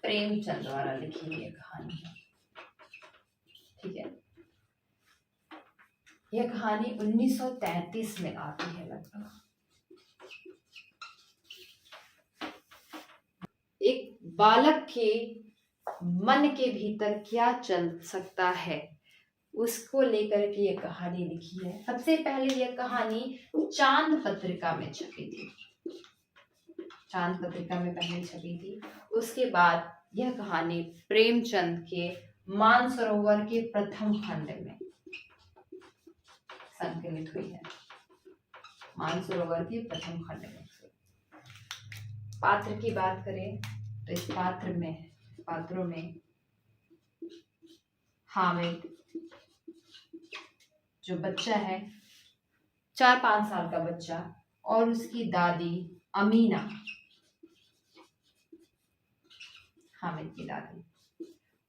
प्रेमचंद द्वारा लिखी हुई कहानी है। ठीक है, यह कहानी 1933 में आती है लगभग। एक बालक के मन के भीतर क्या चल सकता है उसको लेकर के यह कहानी लिखी है। सबसे पहले यह कहानी चांद पत्रिका में छपी थी, चांद पत्रिका में पहले छपी थी। उसके बाद यह कहानी प्रेमचंद के मानसरोवर के प्रथम खंड में संकलित हुई है। मानसरोवर के प्रथम खंड में। पात्र की बात करें तो इस पात्रों में हामिद जो बच्चा है, 4-5 साल का बच्चा, और उसकी दादी अमीना, हामिद की दादी,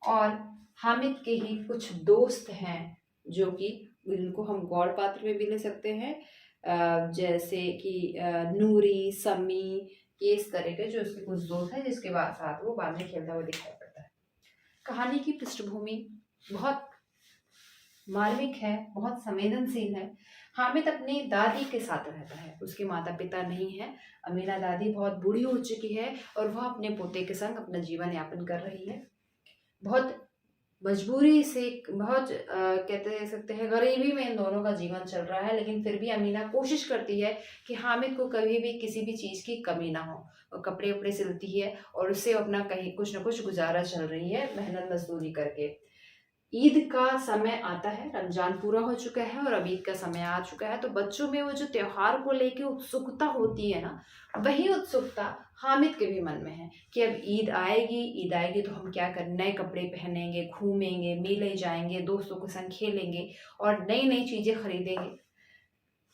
और हामिद के ही कुछ दोस्त हैं जो कि इनको हम गौड़ पात्र में भी ले सकते हैं, जैसे कि नूरी, समी, ये इस तरह के जो उसके कुछ दोस्त हैं जिसके बाद साथ वो बाद में खेलता हुआ दिखाई पड़ता है। कहानी की पृष्ठभूमि बहुत मार्मिक है, बहुत संवेदनशील है। हामिद अपनी दादी के साथ रहता है, उसके माता पिता नहीं है। अमीना दादी बहुत बूढ़ी हो चुकी है और वह अपने पोते के संग अपना जीवन यापन कर रही है। बहुत मजबूरी से, बहुत कहते सकते हैं गरीबी में इन दोनों का जीवन चल रहा है, लेकिन फिर भी अमीना कोशिश करती है कि हामिद को कभी भी किसी भी चीज़ की कमी ना हो। वो कपड़े उपड़े सिलती है और उससे अपना कहीं कुछ ना कुछ गुजारा चल रही है मेहनत मजदूरी करके। ईद का समय आता है, रमजान पूरा हो चुका है और अब ईद का समय आ चुका है, तो बच्चों में वो जो त्योहार को लेके उत्सुकता होती है ना, वही उत्सुकता हामिद के भी मन में है कि अब ईद आएगी तो हम क्या करें, नए कपड़े पहनेंगे, घूमेंगे, मेले जाएंगे, दोस्तों के संग खेलेंगे और नई नई चीजें खरीदेंगे।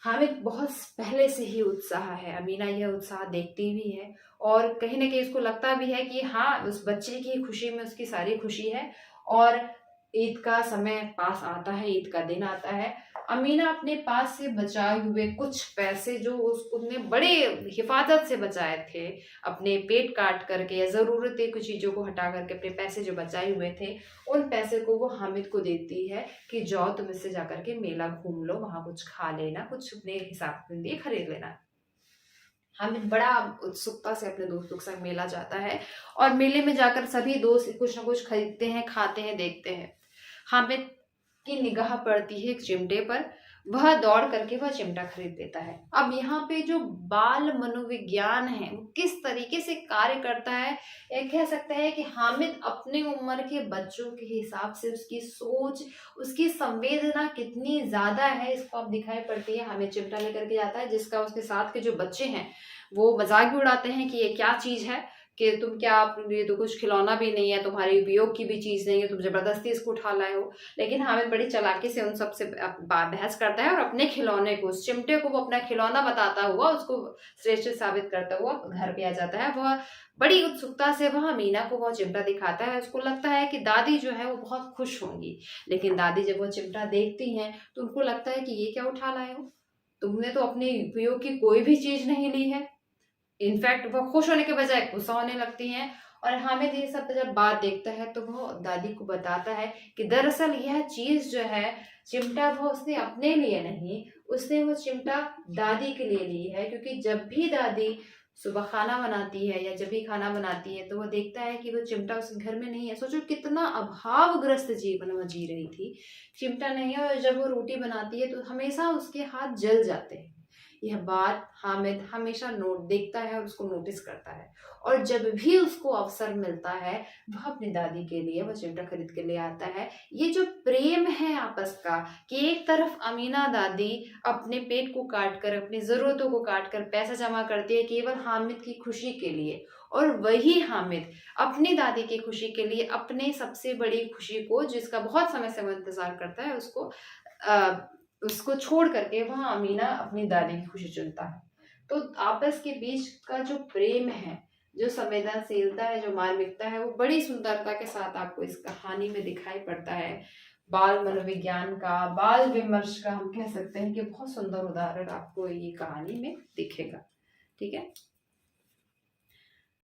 हामिद बहुत पहले से ही उत्साह है। अमीना यह उत्साह देखती भी है और कहीं ना कहीं उसको लगता भी है कि हाँ, उस बच्चे की खुशी में उसकी सारी खुशी है। और ईद का समय पास आता है, ईद का दिन आता है। अमीना अपने पास से बचाए हुए कुछ पैसे जो उसने बड़े हिफाजत से बचाए थे, अपने पेट काट करके या ज़रूरतें कुछ चीज़ों को हटा करके अपने पैसे जो बचाए हुए थे, उन पैसे को वो हामिद को देती है कि जाओ तुम इससे जा करके मेला घूम लो, वहाँ कुछ खा लेना, कुछ अपने हिसाब के लिए खरीद लेना। हामिद बड़ा उत्सुकता से अपने दोस्तों के साथ मेला जाता है और मेले में जाकर सभी दोस्त कुछ ना कुछ खरीदते हैं, खाते हैं, देखते हैं। हामिद की निगाह पड़ती है एक चिमटे पर, वह दौड़ करके वह चिमटा खरीद लेता है। अब यहाँ पे जो बाल मनोविज्ञान है वो किस तरीके से कार्य करता है, ये कह सकते हैं कि हामिद अपने उम्र के बच्चों के हिसाब से उसकी सोच, उसकी संवेदना कितनी ज्यादा है, इसको अब दिखाई पड़ती है। हामिद चिमटा लेकर के जाता है, जिसका उसके साथ के जो बच्चे हैं वो मजाक भी उड़ाते हैं कि ये क्या चीज है, कि तुम क्या, ये तो कुछ खिलौना भी नहीं है, तुम्हारे उपयोग की भी चीज नहीं है, तुम जबरदस्ती इसको उठा लाए हो। लेकिन हामिद बड़ी चालाकी से उन सबसे बहस करता है और अपने खिलौने को, उस चिमटे को वो अपना खिलौना बताता हुआ, उसको श्रेष्ठ साबित करता हुआ घर पे आ जाता है। वह बड़ी उत्सुकता से वह मीना को वह चिमटा दिखाता है। उसको लगता है कि दादी जो है वो बहुत खुश होंगी, लेकिन दादी जब वो चिमटा देखती हैं तो उनको लगता है कि ये क्या उठा लाए हो, तुमने तो अपने उपयोग की कोई भी चीज नहीं ली है। इनफैक्ट वह खुश होने के बजाय गुस्सा होने लगती हैं। और हामिद ये सब जब बात देखता है तो वह दादी को बताता है कि दरअसल यह चीज जो है, चिमटा, वो उसने अपने लिए नहीं, उसने वो चिमटा दादी के लिए ली है, क्योंकि जब भी दादी सुबह खाना बनाती है या जब भी खाना बनाती है तो वो देखता है कि वो चिमटा उसके घर में नहीं है। सोचो कितना अभावग्रस्त जीवन वह जी रही थी, चिमटा नहीं है, और जब वो रोटी बनाती है तो हमेशा उसके हाथ जल जाते हैं। यह बात हामिद हमेशा नोट देखता है और उसको नोटिस करता है, और जब भी उसको अवसर मिलता है वह अपनी दादी के लिए वह चिमटा खरीद के ले आता है। ये जो प्रेम है आपस का, कि एक तरफ अमीना दादी अपने पेट को काट कर, अपनी जरूरतों को काट कर पैसा जमा करती है केवल हामिद की खुशी के लिए, और वही हामिद अपनी दादी की खुशी के लिए, अपने सबसे बड़ी खुशी को जिसका बहुत समय से वो इंतजार करता है, उसको छोड़ करके वहां अमीना अपनी दादी की खुशी चुनता है। तो आपस के बीच का जो प्रेम है, जो संवेदनशीलता है, जो मार्मिकता है, वो बड़ी सुंदरता के साथ आपको इस कहानी में दिखाई पड़ता है। बाल मनोविज्ञान का, बाल विमर्श का हम कह सकते हैं कि बहुत सुंदर उदाहरण आपको ये कहानी में दिखेगा। ठीक है।